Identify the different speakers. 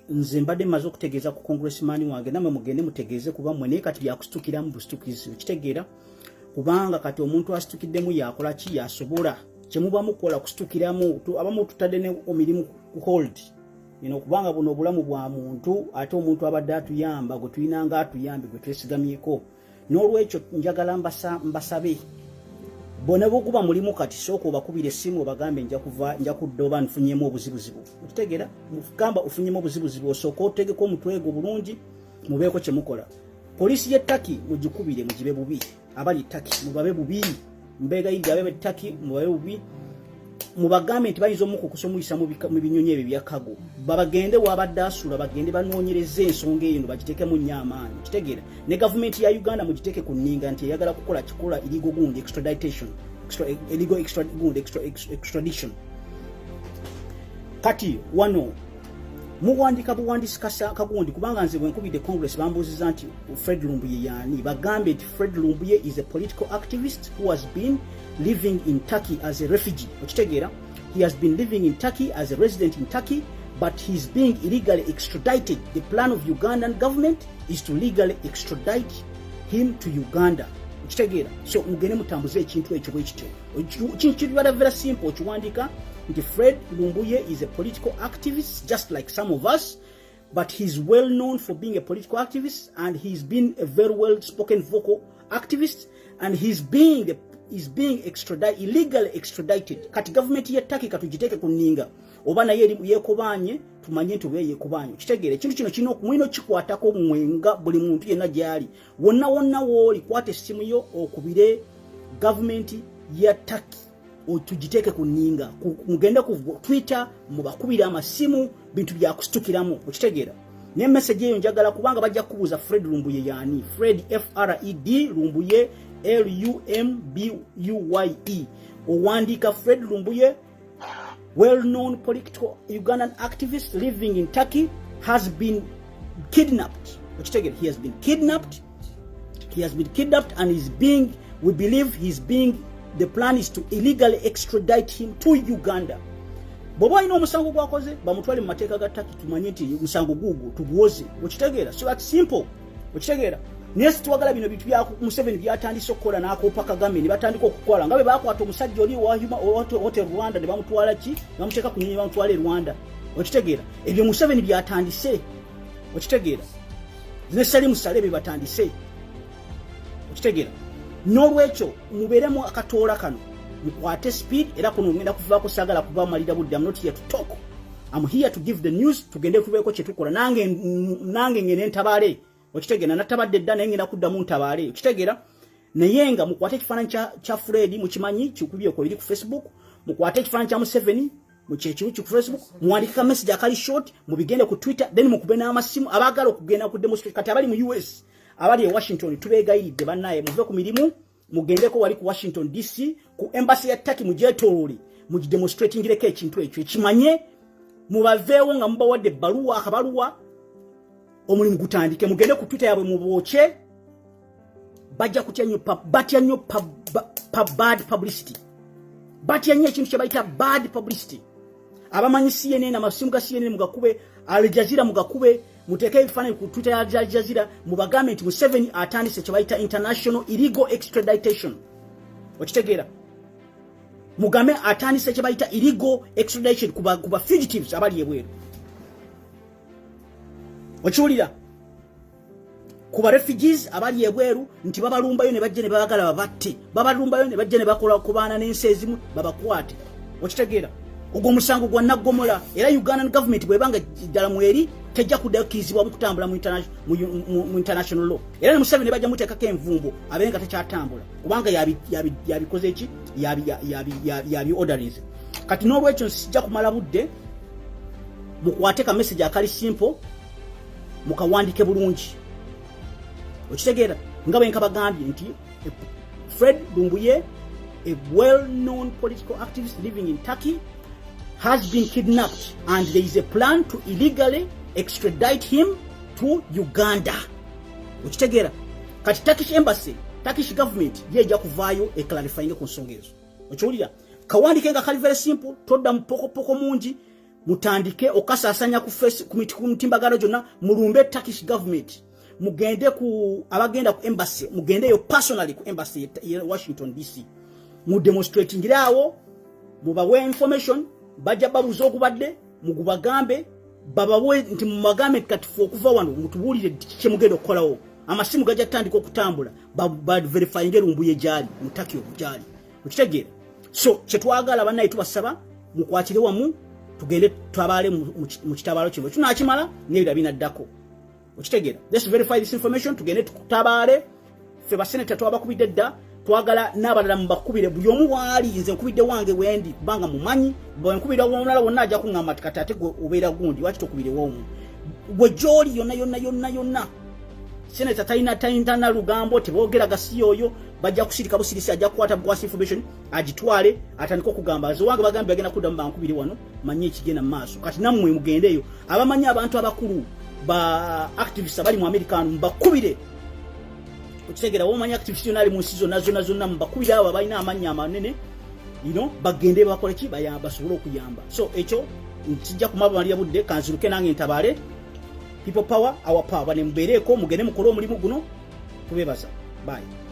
Speaker 1: nze mbadde maze okutegeeza ku congressman wange namwe mugende mutegeeze kuba mwene kati byakusitukiramu bustukizi okitegeera kubanga kati omuntu asitukiddemu yakola ki yasobola kyemuba mukola kusitukiramu abamu tutadde ne omirimu ku hold kubanga buno obulamu bwa muntu ate omuntu abadde atuyamba gwe tulina nga atuyambe gwe twesigamyeko n'olwekyo njagala mbasabe bonna bokuba mulimu kati sooka obakubira essimu obagambe nja kuddoba nfunyemu obuzibuzibu okitegeera mugamba ofunyemu obuzibuzibu osooka otegeka omutwego bulungi mubeeko kye mukola poliisi y'ettaki mugikubire mugibe bubi abali ttaki mubabe bubi mbeegayirira ababe ttaki mubabe bubi mubagambe nti bayinza omukukusa omuyisa mu binyonyi ebyo byakago babagende wabadde asula bagende banoonyereze ensonga eyo bagiteekemu nnyo amaanyi kitegeera ne gavumenti ya Uganda mugiteeke ku nninga nti eyagala kukola kikola illegal gundi extradition kati wano muwandika buwandisa kagundi kubanga nze bwe nkubidde Congress bambuuziza nti Fred Lumbuye yaani bagambe nti Fred Lumbuye is a political activist who has been living in Turkey as a refugee. He has been living in Turkey as a resident in Turkey, but he's being illegally extradited. The plan of Ugandan government is to legally extradite him to Uganda. So mugene mutambuze ekintu ekyo bwekityo. Kintu very simple kiwandika nti Fred Lumbuye is a political activist just like some of us, but he's well known for being a political activist and he's been a very well spoken vocal activist and he's being illegally extradited. Kati government ya Turkey katugiteeke ku nninga oba naye yekobanye tumanye nti we yekobanye kitegeere kintu kino kino okumwino kikwatako mwenga buli muntu yenna gyali wonna woli kwate simu yo okubire government ya Turkey otugiteeke ku nninga mugende ku Twitter mubakubira amasimu bintu bya kusitukiramu okitegeera ne message eyo njagala kubanga bajja kubuuza Fred Lumbuye yaani Fred FRED Lumbuye LUMBUYE owandika Fred Lumbuye well-known political Ugandan activist living in Turkey has been kidnapped. He has been kidnapped. He has been kidnapped and we believe the plan is to illegally extradite him to Uganda. Bobo ino musango gwakoze bamutwale mu mateeka ga Turkey tumanye nti musango gugu tuguoze okitegeera so that's simple okitegeera nesi tuwagala bino bitu bya Museveni byatandise okukola n'akoopa Kagame ne batandika okukola ngabe bakwata omusajja oli wa hotel Rwanda ne bamutwala ki bamuteeka ku nnyonyi bamutwala e Rwanda okitegeera ebyo Museveni byatandise okitegeera ne Salim Salebe batandise okitegeera n'olwekyo mubeeremu akatoola kano mukwate speed era kuno ngenda kuvaako sagala kuba malira budde I'm not here to talk I'm here to give the news tugende tubeeko kye tukola nange ngene ntabaale okitegeera natabadde dda naye ngenda kuddamu ntabaale okitegeera naye nga mukwate ekifaananyi kya Fred mukimanyi kikubye ko eri ku Facebook mukwate ekifaananyi kya Museveni mukyekiru ku Facebook muwandika message akali short mubigende ku Twitter then mukube n'amasimu abaagala okugenda ku demonstration kati abali mu US abali e Washington tubeegayiridde bannaye muve ku mirimu mugendeko wali ku Washington DC ku embassy ya Turkey mujetolole mugidemonstratingireko ekintu ekyo ekimanye mubaveewo nga mubawadde akabaluwa omulimu gutandike mugende ku Twitter yabwe mubooche bajja kutya nnyo batya nnyo bad publicity batya nnyo ekintu kye bayita bad publicity abamanyi CNN amasimu ga CNN mugakube Al Jazeera mugakube muteeke ebifaananyi ku Twitter ya Al Jazeera mubagambe nti Museveni atandise kye bayita international illegal extradition okitegeera mugambe atandise kye bayita illegal extradition kuba fugitives abali ebweru okiwulira kuba refugees abali ebweru nti babalumbayo ne bajje ne babagala babatte babalumbayo ne bajje ne bakola kubaana n'ensi ezimu babakwate okitegeera ogwo musango gwa naggomola era Ugandan government bwebanga ddala mweri tejja kudakirizibwa okutambula mu international law era ne Museveni bajja muteekako envumbo abenga tekyatambula kubanga yabikoze eki yabi orderings kati n'olwekyo sijja kumala budde mukwate ka message akali simple mukawandike bulungi okitegeera nga bwe nkabagambye nti Fred Lumbuye a well-known political activist living in Turkey has been kidnapped and there is a plan to illegally extradite him to Uganda okitegeera kati Turkish embassy Turkish government yeja kuvaayo clarifying ku nsonga ezo okiwulira kawandike nga kali very simple todda mpoko mungi mutandike okasasanya ku mitimbagano jonna mulumbe Turkish government mugende ku abagenda ku embassy mugende yo personally ku embassy ya Washington DC mu demonstrating awo mubawe information bajja babuzo okubadde mugubagambe babawe nti mumagambe katifu okuva wano mutubulire kye mugendo okolawo amasimu gajja tandika okutambula ba verifying Lumbuye jali mutaki okujali ukitegera so chetwagala banayi tubasaba mukwatire wamu tugende twabale mu kitabalo kino tunakimala nebira binaddako ukitegera let's verify this information tugende tutabale fe ba senator twabakubidde dda twagala n'abalala mbakubire buli omu wali nze nkubidde wange wendi kubanga mumanyi bwe nkubira omulala wonna ajja kuŋŋamba kati go obeera gundi waki tokubire womu bwe joli yonna senator tayina lugambo tebogera gasi yoyo bajja kusirika busirisi ajja kukwata bwasi information agitwale atandika okugamba zo wange bagambe agenda kudda mu bankubire wano manyi ekigenda mu maaso kati nammwe mugendeyo abamanyi abantu abakulu ba activists abali mu American mbakubire ukitegera womanyi activists yonali mu nsi zonna mbakubira abo balina amannya amanene bagende bakole ki basobole okuyamba so ekyo nkijja kumabalira budde kanziruke nange ntabaale people power our power ne mbeereko mugende mukole omulimu guno tubebaza bye